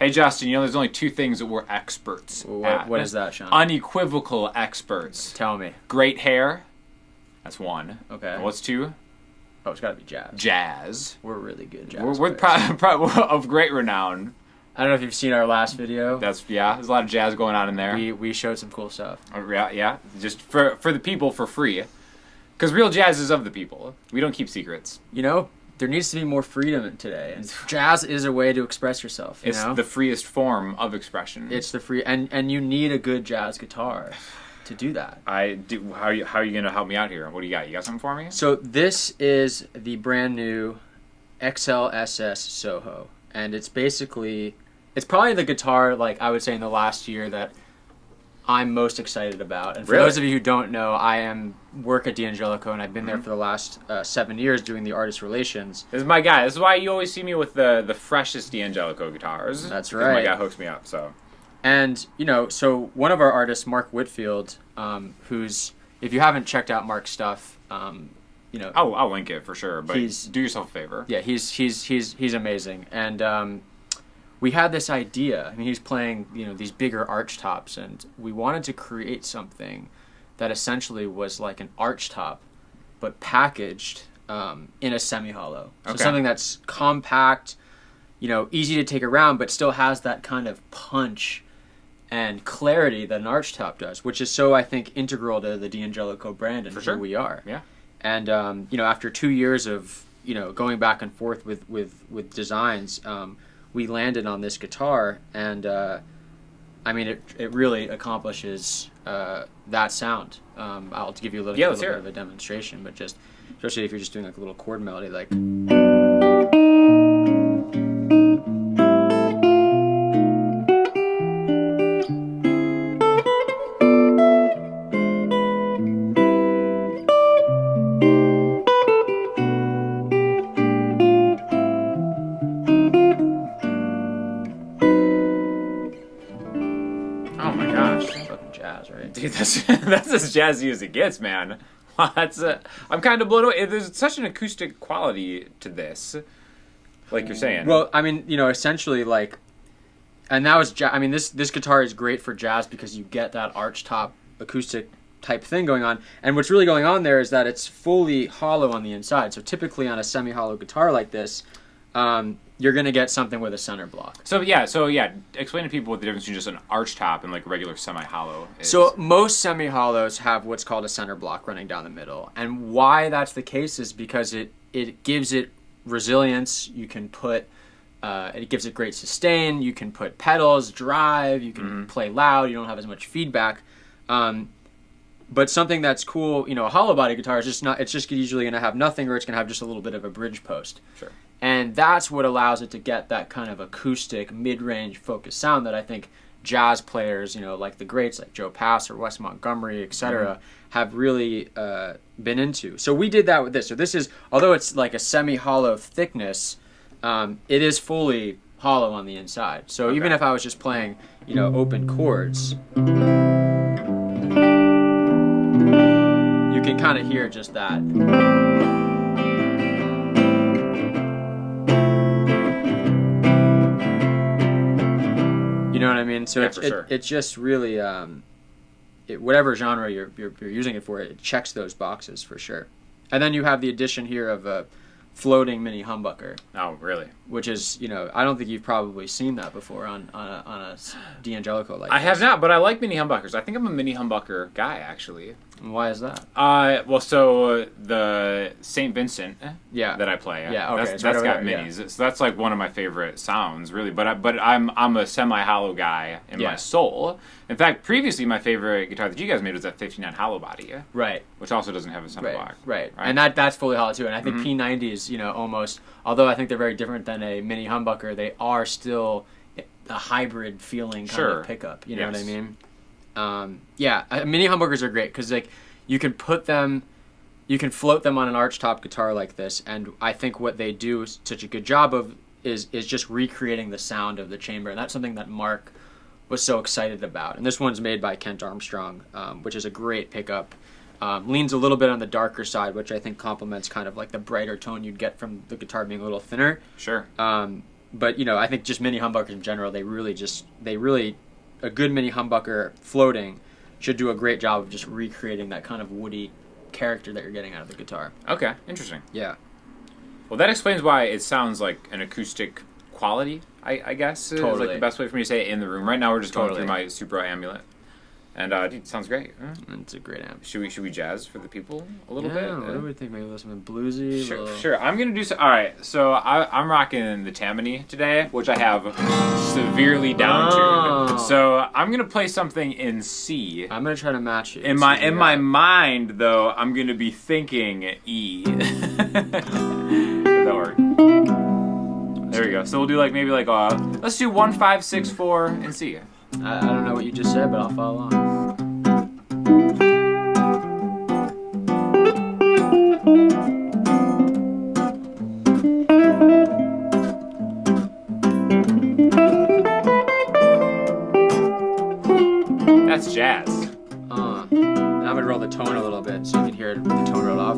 Hey, Justin, there's only two things that we're experts at. What is that, Sean? Unequivocal experts. Tell me. Great hair. That's one. Okay. And what's two? Oh, it's got to be jazz. Jazz. We're really good jazz We're of great renown. I don't know if you've seen our last video. There's a lot of jazz going on in there. We showed some cool stuff. Yeah. Just for the people for free. Because real jazz is of the people. We don't keep secrets. There needs to be more freedom today, and jazz is a way to express yourself. It's the freest form of expression. It's the free, and you need a good jazz guitar to do that. I do. How are you gonna help me out here? What do you got? You got something for me? So this is the brand new XLSS Soho, and it's probably the guitar, like I would say, in the last year that I'm most excited about. And for those of you who don't know, I work at D'Angelico, and I've been there for the last 7 years doing the artist relations. This is my guy. This is why you always see me with the freshest D'Angelico guitars. That's right. My guy hooks me up. So. And so one of our artists, Mark Whitfield, who's, if you haven't checked out Mark's stuff, I'll link it for sure. But do yourself a favor. Yeah, he's amazing. And we had this idea. I mean, he's playing, these bigger arch tops, and we wanted to create something that essentially was like an arch top, but packaged in a semi-hollow. So something that's compact, easy to take around, but still has that kind of punch and clarity that an arch top does, which is so, I think, integral to the D'Angelico brand and who we are. Yeah. And after 2 years of going back and forth with designs, we landed on this guitar, and it really accomplishes that sound. I'll give you a little bit of a demonstration, but just especially if you're just doing like a little chord melody, like. Dude, that's as jazzy as it gets, man. I'm kind of blown away. There's such an acoustic quality to this, like you're saying. Well, essentially, like, and that was this guitar is great for jazz because you get that arch top acoustic type thing going on. And what's really going on there is that it's fully hollow on the inside. So typically on a semi-hollow guitar like this, you're going to get something with a center block. So explain to people what the difference between just an arch top and like a regular semi-hollow is. So most semi-hollows have what's called a center block running down the middle. And why that's the case is because it gives it resilience. You can put, it gives it great sustain. You can put pedals, drive, you can play loud. You don't have as much feedback. But something that's cool, a Hollowbody guitar is it's just usually going to have nothing, or it's going to have just a little bit of a bridge post. Sure. And that's what allows it to get that kind of acoustic, mid-range focused sound that I think jazz players, like the greats like Joe Pass or Wes Montgomery, etc., have really been into. So we did that with this. So this is, although it's like a semi-hollow thickness, it is fully hollow on the inside. So even if I was just playing, open chords, you can kind of hear just that. You know what I mean? So it's just really, whatever genre you're using it for, it checks those boxes for sure. And then you have the addition here of a floating mini humbucker. Oh, really? Which is, I don't think you've probably seen that before on a D'Angelico like I have not, but I like mini humbuckers. I think I'm a mini humbucker guy, actually. And why is that? So the St. Vincent that I play, that's got minis. Yeah. So that's like one of my favorite sounds, really. But I'm a semi-hollow guy in my soul. In fact, previously my favorite guitar that you guys made was that 59 Hollowbody, right? Which also doesn't have a center block, right? And that's fully hollow too. And I think P90s, almost, although I think they're very different than a mini humbucker, they are still a hybrid feeling kind of pickup. You know what I mean? Mini humbuckers are great because like you can float them on an arch top guitar like this, and I think what they do such a good job of is just recreating the sound of the chamber, and that's something that Mark was so excited about. And this one's made by Kent Armstrong, which is a great pickup. Leans a little bit on the darker side, which I think complements kind of like the brighter tone you'd get from the guitar being a little thinner. Sure. But, I think just mini humbuckers in general, a good mini humbucker floating should do a great job of just recreating that kind of woody character that you're getting out of the guitar. Okay, interesting. Yeah. Well, that explains why it sounds like an acoustic quality, I guess. Totally. Is like the best way for me to say it in the room. Right now we're just going through my Supra Amulet. And dude, it sounds great. It's a great amp. Should we jazz for the people a little bit? What do we think? Maybe listen to bluesy. Sure. I'm gonna do so. All right. So I'm rocking the Tammany today, which I have severely down-tuned. So I'm gonna play something in C. I'm gonna try to match it. In my mind, though, I'm gonna be thinking E. That work? There we go. So we'll do maybe let's do 1 5 6 4 in C. I don't know what you just said, but I'll follow along. That's jazz. Now I'm gonna roll the tone a little bit so you can hear the tone roll off.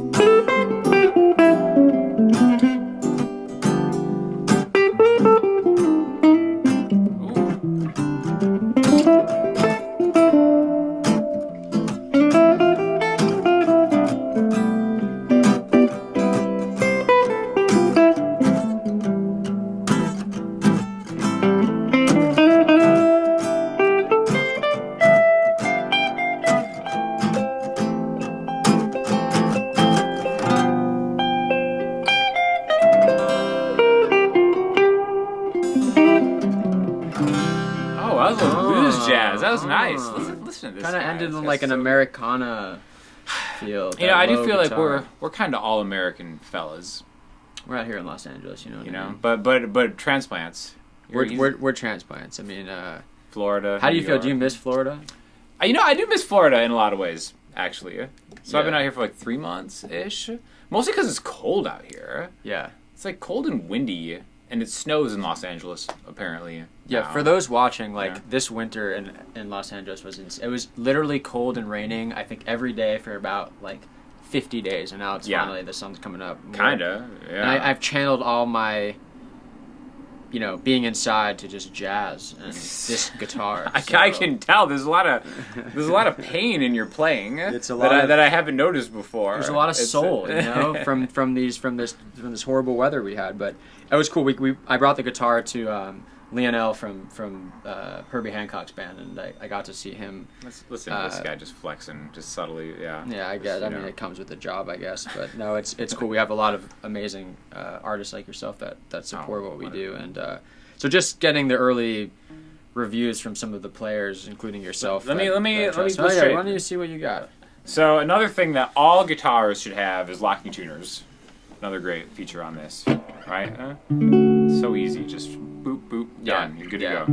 That was nice. Listen to this. Kind of ended in an Americana feel. I do feel guitar. Like we're kind of all American fellas. We're out here in Los Angeles, you know. But transplants. We're transplants. I mean, Florida. How do you feel? Do you miss Florida? I do miss Florida in a lot of ways, actually. So I've been out here for 3 months ish. Mostly because it's cold out here. Yeah. It's cold and windy. And it snows in Los Angeles, apparently. Yeah, for those watching, this winter in Los Angeles it was literally cold and raining, I think, every day for about, 50 days. And now it's finally, the sun's coming up. Kinda, yeah. And I've channeled all my, being inside to just jazz and this guitar. I can tell there's a lot of pain in your playing. It's a lot that I haven't noticed before. There's a lot of soul, from this horrible weather we had, but it was cool. I brought the guitar to Lionel from Herbie Hancock's band, and I got to see him. Listen to this guy just flexing, just subtly, yeah. Yeah, I guess. I mean, it comes with the job, I guess. But no, it's cool. We have a lot of amazing artists like yourself that support what we do, and so just getting the early reviews from some of the players, including yourself. Let me why don't you see what you got? So another thing that all guitars should have is locking tuners. Another great feature on this, right? So easy, just boop, boop, done. You're good to go.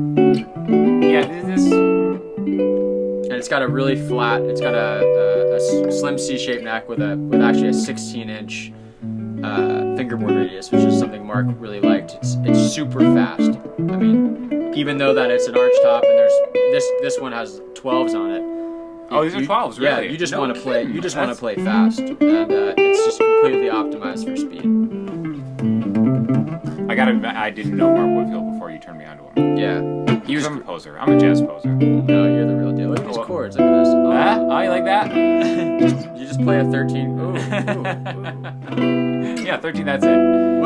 Yeah, this. And it's got a really flat. It's got a slim C-shaped neck with actually a 16-inch fingerboard radius, which is something Mark really liked. It's super fast. I mean, even though that it's an arch top and there's this one has 12s on it. Oh, these are 12s, really? Yeah, you just want to play. You just want to play fast, and it's just completely optimized for speed. I gotta admit, I didn't know Mark Whitfield before you turned me on to him. Yeah, he was a poser. I'm a jazz poser. No, you're the real deal. Look at these chords. Look at this. Oh, you like that? You just play a 13. Ooh. Yeah, 13. That's it.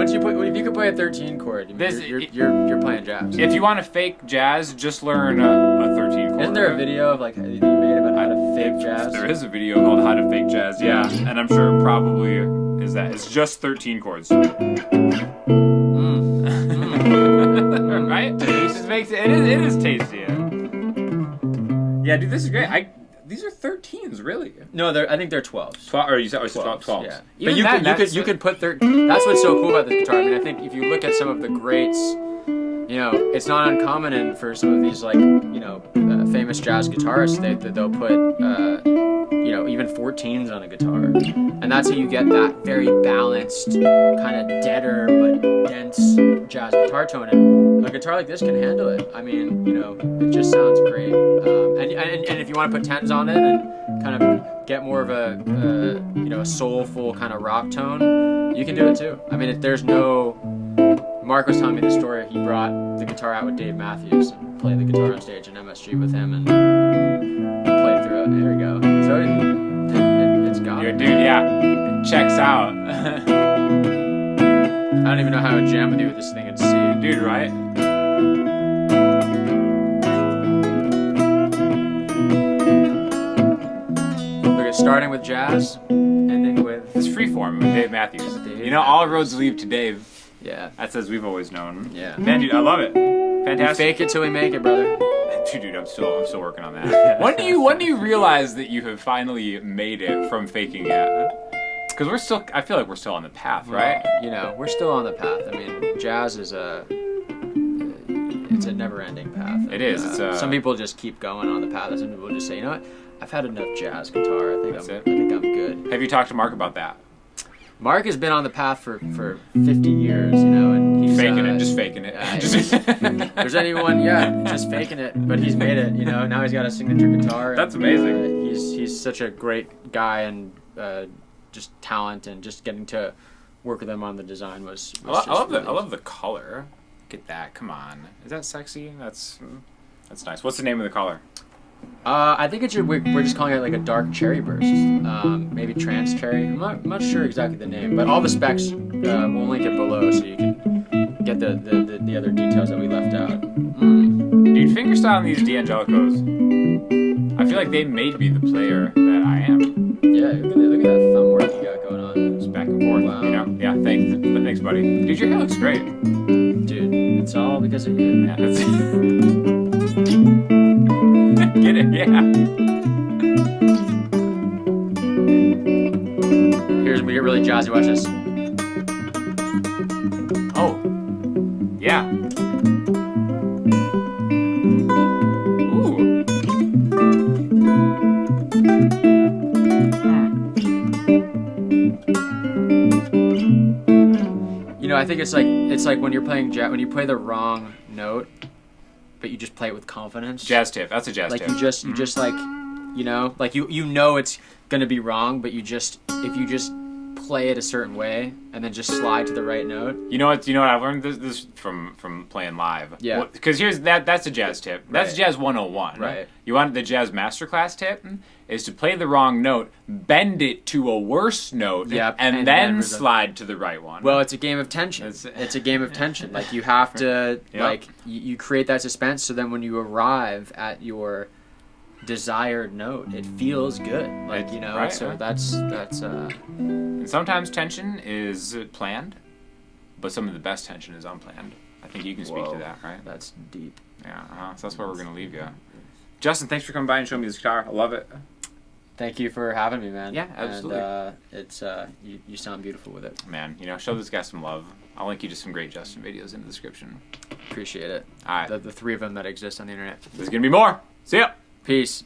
If you could play a 13 chord, you're playing jazz. If you want to fake jazz, just learn a 13 chord. Isn't there a video of that you made about how to fake jazz? There is a video called "How to Fake Jazz." Yeah, and I'm sure it probably is that. It's just 13 chords. Right? It just makes it is tasty. Yeah, dude, this is great. These are 13s, really. No, I think they're 12s. Or you said 12s. Yeah. But you could put 13. That's what's so cool about this guitar. I mean, I think if you look at some of the greats, it's not uncommon for some of these famous jazz guitarists they'll put even 14s on a guitar, and that's how you get that very balanced, kind of deader but dense jazz guitar tone. And a guitar like this can handle it. I mean, it just sounds great. And if you want to put 10s on it and kind of get more of a soulful kind of rock tone, you can do it too. I mean, there's no Mark was telling me the story. He brought the guitar out with Dave Matthews and played the guitar on stage in MSG with him and played through it. There we go. So it's got it. Dude, yeah. It checks out. I don't even know how to jam with you with this thing in C. Dude, right? Look at starting with jazz, ending with... It's freeform with Dave Matthews. All roads lead to Dave. Yeah. That's as we've always known. Yeah. Man, dude, I love it. Fantastic. We fake it till we make it, brother. Dude, I'm still working on that. When do you realize that you have finally made it from faking it? Because I feel like we're still on the path, right? We're still on the path. I mean, jazz is it's a never-ending path. It is. Some people just keep going on the path. Some people just say, you know what? I've had enough jazz guitar. I think I'm good. Have you talked to Mark about that? Mark has been on the path for 50 years, and he's just faking it. There's anyone, just faking it, but he's made it. Now he's got a signature guitar. That's amazing. He's such a great guy and just talent, and just getting to work with him on the design was I love the color. Look at that. Come on, is that sexy? That's nice. What's the name of the color? I think we're just calling it like a dark cherry burst, maybe trance cherry. I'm not sure exactly the name, but all the specs we'll link it below so you can get the other details that we left out. Dude, fingerstyle on these D'Angelicos, I feel like they made me the player that I am. Yeah, look at that thumb work you got going on. It's back and forth. Wow. Yeah. Thanks, buddy. Dude, your hair looks great. Dude, it's all because of you. Yeah, that's Get it? Yeah. Here's when we get really jazzy. Watch this. Oh. Yeah. Ooh. I think it's like when you're playing jazz, when you play the wrong note, but you just play it with confidence. Jazz tip. That's a jazz tip. You just it's gonna be wrong, but if you just play it a certain way and then just slide to the right note. You know what I've learned this from playing live. Yeah. Because that's a jazz tip. That's jazz 101. Right. You want the jazz masterclass tip is to play the wrong note, bend it to a worse note, and then slide to the right one. Well, it's a game of tension. It's a game of tension. Like you have to you create that suspense, so then when you arrive at your desired note, it feels good. Right, so that's and sometimes tension is planned, but some of the best tension is unplanned. I think you can speak to that, right? That's deep. Yeah, so that's where we're going to leave you. Justin, thanks for coming by and showing me this guitar. I love it. Thank you for having me, man. Yeah, absolutely. And it's you sound beautiful with it. Man, show this guy some love. I'll link you to some great Justin videos in the description. Appreciate it. All right. The three of them that exist on the internet. There's going to be more. See ya. Peace.